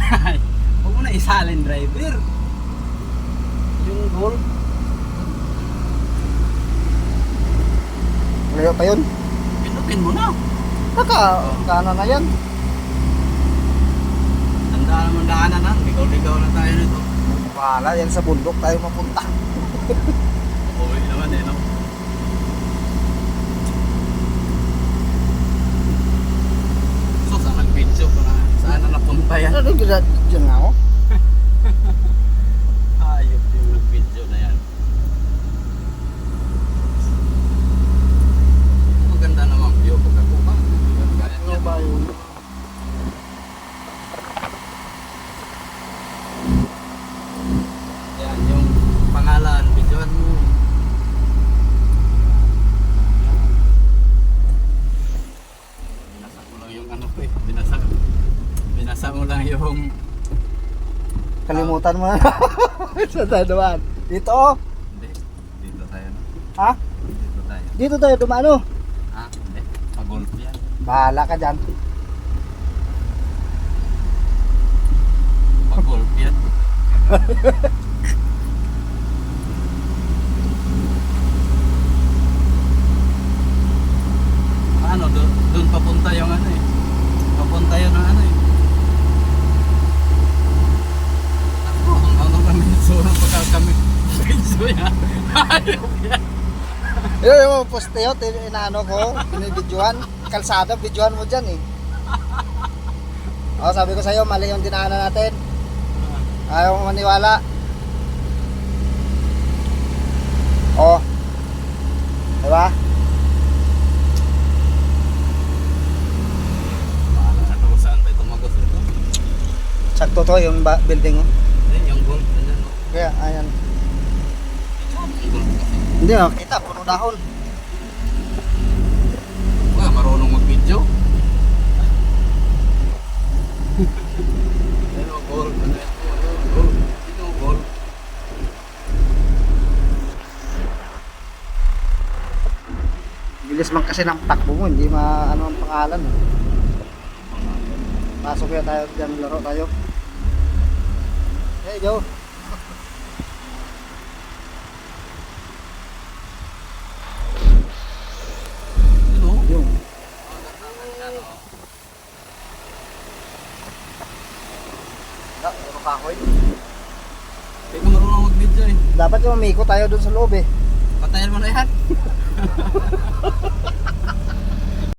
Huwag mo na isalin driver. Yung goal. Layo pa yun. Pinutin mo na. Kano na yan. Tandaan naman daanan na. Ligaw-ligaw na tayo nito. Wala, yan sa bundok tayo mapunta. Uwi naman eh, no? So, saan nag-video ko na? Saan na napunta yan? Ano dyan nga ako? Ayop yung nag-video na yan. Maganda naman view pag ako ba? Ano ba yun? Yan, yung pangalan, videoan mo. Binasa ko lang yung ano ko eh. Binasa mo lang yung... Kalimutan mo na. Sa dadaan. Dito oh. Hindi, dito tayo na. Ha? Dito tayo. Dito tayo dumano. Ha? Hindi, pag-golf yan. Bahala ka dyan. Pag-golf yan. Ano, doon papunta yung ano eh. Papunta yun ng ano eh. Ako, ang kami nasulang pagka kami video yan. Ayop yan. Yun yung poste yun, inaano ko, binibidyohan. Kalsada, bidyohan mo dyan eh. O, sabi ko sa'yo, mali yung dinaanan natin. Ayaw mo maniwala. O. Diba? Bahala na kung saan tayo tumagos ito. Sakto to yung building oh. Hindi, yung golf na dyan. No? Kaya, ayan. Yung golf kasi. Hindi oh, kita, puno dahon. Wala, marunong mag-video. Ano, golf na dyan. Golf. Ito, golf. Bilis man kasi ng takbo mo, hindi ano ang pangalan. Pasok ya tayo dyan, laro tayo. Hey Joe. Ano? Yung. Laro kahoy. Hindi ko marunong mag-video eh. Dapat yung umiko tayo dun sa loob eh. Patayin mo na yan.